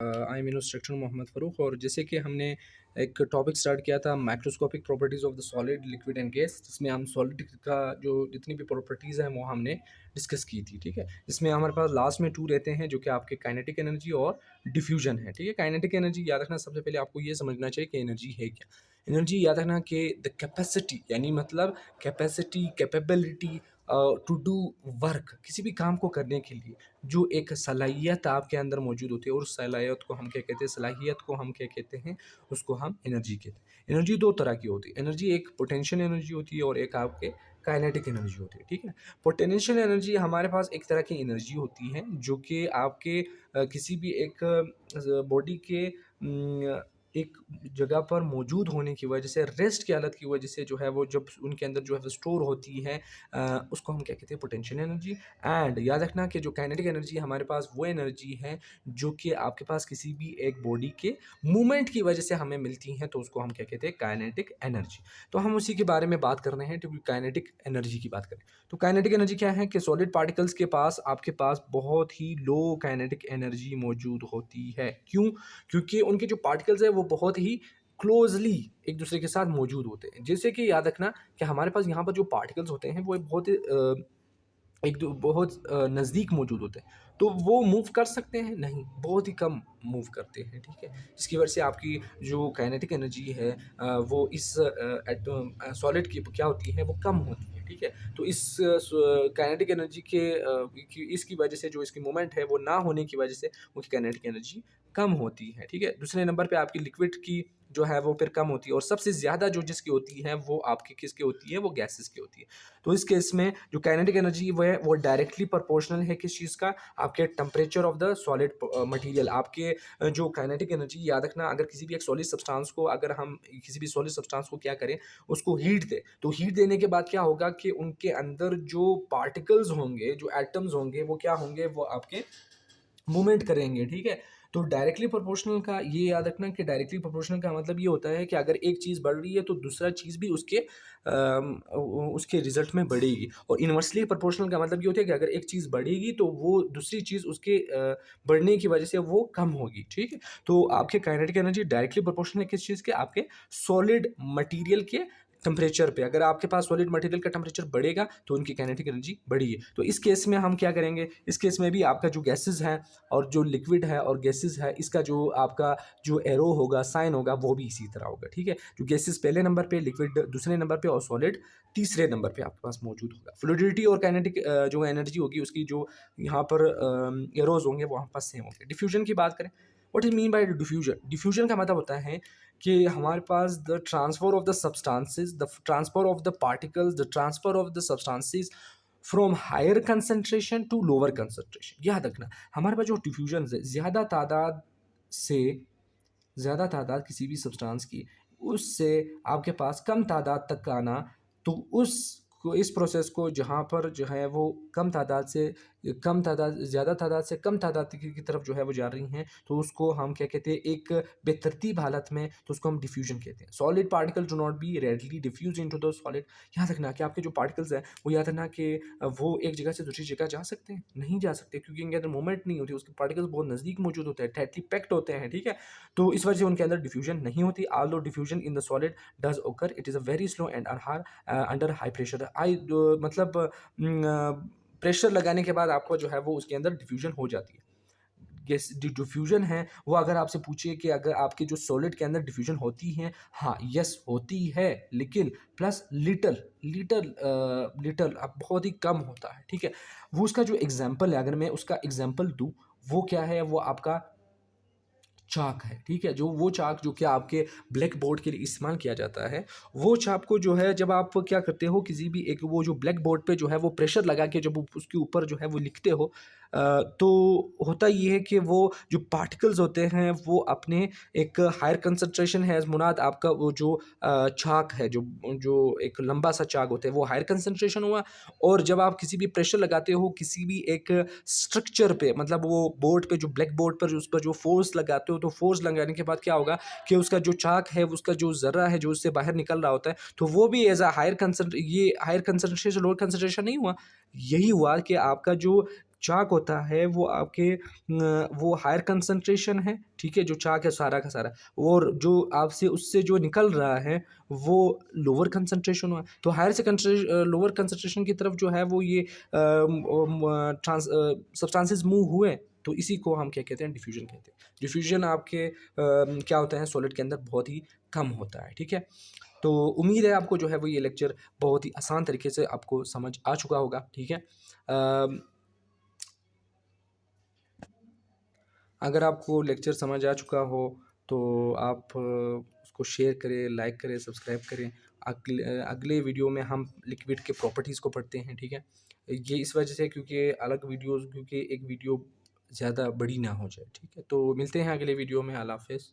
I am instructor Mohammad Farooq. और जैसे कि हमने एक टॉपिक स्टार्ट किया था microscopic properties of the solid liquid and gas, जिसमें हम सॉलिड का जो जितनी भी प्रॉपर्टीज़ हैं वो हमने डिस्कस की थी। ठीक है, इसमें हमारे पास लास्ट में टू रहते हैं जो कि आपके काइनेटिक एनर्जी और डिफ्यूजन है। ठीक है, काइनेटिक एनर्जी याद रखना, सबसे पहले आपको ये समझना चाहिए कि एनर्जी है क्या। एनर्जी याद रखना कि द कैपेसिटी, यानी मतलब capacity, capability to do work, किसी भी काम को करने के लिए जो एक सलाहियत आपके अंदर मौजूद होती है, और उस सलाहियत को हम क्या कहते हैं, सलाहियत को हम क्या कहते हैं, उसको हम एनर्जी कहते हैं। एनर्जी दो तरह की होती है। एनर्जी एक पोटेंशियल एनर्जी होती है और एक आपके काइनेटिक एनर्जी होती है। ठीक है, पोटेंशियल एनर्जी हमारे पास एक तरह की एनर्जी होती है जो कि आपके किसी भी एक बॉडी के एक जगह पर मौजूद होने की वजह से, रेस्ट की हालत की वजह से जो है वो जब उनके अंदर जो है वो स्टोर होती है, उसको हम क्या कहते हैं, पोटेंशियल एनर्जी। एंड याद रखना कि जो काइनेटिक एनर्जी हमारे पास वो एनर्जी है जो कि आपके पास किसी भी एक बॉडी के मूवमेंट की वजह से हमें मिलती हैं, तो उसको हम क्या कहते हैं, काइनेटिक एनर्जी। तो हम उसी के बारे में बात कर रहे हैं, तो काइनेटिक एनर्जी की बात करें तो काइनेटिक एनर्जी क्या है कि सॉलिड पार्टिकल्स के पास, आपके पास बहुत ही लो काइनेटिक एनर्जी मौजूद होती है। क्यों? क्योंकि उनके जो पार्टिकल्स हैं वो बहुत ही क्लोजली एक दूसरे के साथ मौजूद होते हैं। जैसे कि याद रखना कि हमारे पास यहाँ पर जो पार्टिकल्स होते हैं वो एक बहुत बहुत नज़दीक मौजूद होते हैं। तो वो मूव कर सकते हैं? नहीं, बहुत ही कम मूव करते हैं। ठीक है, जिसकी वजह से आपकी जो काइनेटिक एनर्जी है वो इस सॉलिड की क्या होती है, वो कम होती है। ठीक है, तो इस काइनेटिक एनर्जी इसकी वजह से, जो इसकी मूवमेंट है वो ना होने की वजह से उनकी काइनेटिक एनर्जी कम होती है। ठीक है, दूसरे नंबर पे आपकी लिक्विड की जो है वो फिर कम होती है, और सबसे ज़्यादा जो जिसकी होती है वो आपकी किसकी होती है, वो गैसेस की होती है। तो इस केस में जो काइनेटिक एनर्जी वो है वो डायरेक्टली प्रोपोर्शनल है किस चीज़ का, आपके temperature of the solid material. आपके जो काइनेटिक एनर्जी, याद रखना, अगर किसी भी एक सॉलिड सब्सटेंस को, अगर हम किसी भी सॉलिड सब्सटेंस को क्या करें, उसको हीट दें, तो हीट देने के बाद क्या होगा कि उनके अंदर जो पार्टिकल्स होंगे, जो एटम्स होंगे, वो क्या होंगे, वो आपके मूवमेंट करेंगे। ठीक है, तो डायरेक्टली प्रोपोर्शनल का ये याद रखना कि डायरेक्टली प्रोपोर्शनल का मतलब ये होता है कि अगर एक चीज़ बढ़ रही है तो दूसरा चीज़ भी उसके रिजल्ट में बढ़ेगी। और इन्वर्सली प्रोपोर्शनल का मतलब ये होता है कि अगर एक चीज़ बढ़ेगी तो वो दूसरी चीज़ उसके बढ़ने की वजह से वो कम होगी। ठीक है, तो आपके काइनेटिक एनर्जी डायरेक्टली प्रोपोर्शनल है किस चीज़ के, आपके सॉलिड मटेरियल के टेम्परेचर पे। अगर आपके पास सॉलिड मटेरियल का टेम्परेचर बढ़ेगा तो उनकी काइनेटिक एनर्जी बढ़ेगी। तो इस केस में हम क्या करेंगे, इस केस में भी आपका जो गैसेस हैं और जो लिक्विड है और गैसेस है, इसका जो आपका जो एरो होगा, साइन होगा, वो भी इसी तरह होगा। ठीक है, जो गैसेस पहले नंबर पे, लिक्विड दूसरे नंबर पे और सॉलिड तीसरे नंबर पे आपके पास मौजूद होगा। फ्लूइडिटी और काइनेटिक जो एनर्जी होगी उसकी जो यहाँ पर एरोज होंगे वो वहाँ पास सेम होंगे। डिफ्यूजन की बात करें, what is mean by diffusion? Diffusion का मतलब होता है कि हमारे पास the transfer of the substances, the transfer of the particles, the transfer of the substances from higher concentration to lower concentration. याद रखना, हमारे पास जो डिफ्यूजन है, से ज़्यादा तादाद किसी भी सब्सटेंस की, उससे आपके पास कम तादाद तक आना, तो इस प्रोसेस को जहाँ पर जो है वो कम तादाद से कम तादाद, ज़्यादा तादाद से कम तादाद की तरफ जो है वो जा रही हैं, तो उसको हम क्या कहते हैं, एक बेतरतीब हालत में, तो उसको हम डिफ्यूजन कहते हैं। Solid particle do not be readily diffuse into the solid. याद रखना कि आपके जो पार्टिकल्स हैं वो, याद रखना कि वो एक जगह से दूसरी जगह जा सकते हैं? नहीं जा सकते, क्योंकि इनके अंदर मूवमेंट नहीं होती, उसके पार्टिकल्स बहुत नज़दीक मौजूद होते हैं, टाइटली पैक्ड होते हैं। ठीक है, तो इस वजह से उनके अंदर डिफ्यूजन नहीं होती। Although diffusion in the solid does occur, it is a very slow and under high pressure. मतलब प्रेशर लगाने के बाद आपको जो है वो उसके अंदर डिफ्यूजन हो जाती है। गैस डिफ्यूजन है वो, अगर आपसे पूछिए कि अगर आपके जो सॉलिड के अंदर डिफ्यूजन होती है, हाँ यस होती है, लेकिन प्लस लिटल लिटल लिटल अब बहुत ही कम होता है। ठीक है, वो उसका जो एग्जांपल है, अगर मैं उसका एग्जांपल दूं, वो क्या है, वो आपका चाक है। ठीक है, जो वो चाक जो कि आपके ब्लैक बोर्ड के लिए इस्तेमाल किया जाता है, वो चाक को जो है जब आप क्या करते हो, किसी भी एक वो जो ब्लैक बोर्ड पे जो है वो प्रेशर लगा के जब उसके ऊपर जो है वो लिखते हो, तो होता ये है कि वो जो पार्टिकल्स होते हैं वो अपने एक हायर कंसंट्रेशन है, मुनाद आपका वो जो चाक है, जो जो एक लंबा सा चाक होता है, वो हायर कंसंट्रेशन हुआ। और जब आप किसी भी प्रेशर लगाते हो किसी भी एक स्ट्रक्चर पे, मतलब वो बोर्ड पे, जो ब्लैक बोर्ड पर उस पर जो फोर्स लगाते हो, तो फोर्स लगाने के बाद क्या होगा कि उसका जो चाक है, उसका जो ज़र्रा है जो उससे बाहर निकल रहा होता है, तो वो भी एज अ हायर कंसंट्रेशन, ये हायर कंसंट्रेशन लोअर कंसंट्रेशन नहीं हुआ, यही हुआ कि आपका जो चाक होता है वो आपके वो हायर कंसंट्रेशन है, ठीक है, जो चाक है सारा का सारा, और जो आपसे उससे जो निकल रहा है वो लोअर कंसंट्रेशन हुआ। तो हायर से लोअर कंसंट्रेशन की तरफ जो है वो ये सब्सटेंसेस मूव हुए, तो इसी को हम क्या कहते हैं, डिफ्यूजन कहते हैं। डिफ्यूजन आपके क्या होता है सॉलिड के अंदर बहुत ही कम होता है, ठीक है। तो उम्मीद है आपको जो है वो ये लेक्चर बहुत ही आसान तरीके से आपको समझ आ चुका होगा, ठीक है। अगर आपको लेक्चर समझ आ चुका हो तो आप उसको शेयर करें, लाइक करें, सब्सक्राइब करें। अगले वीडियो में हम लिक्विड के प्रॉपर्टीज़ को पढ़ते हैं, ठीक है। ये इस वजह से क्योंकि अलग वीडियोज़, क्योंकि एक वीडियो ज़्यादा बड़ी ना हो जाए, ठीक है। तो मिलते हैं अगले वीडियो में। अल्लाह हाफ़िज़।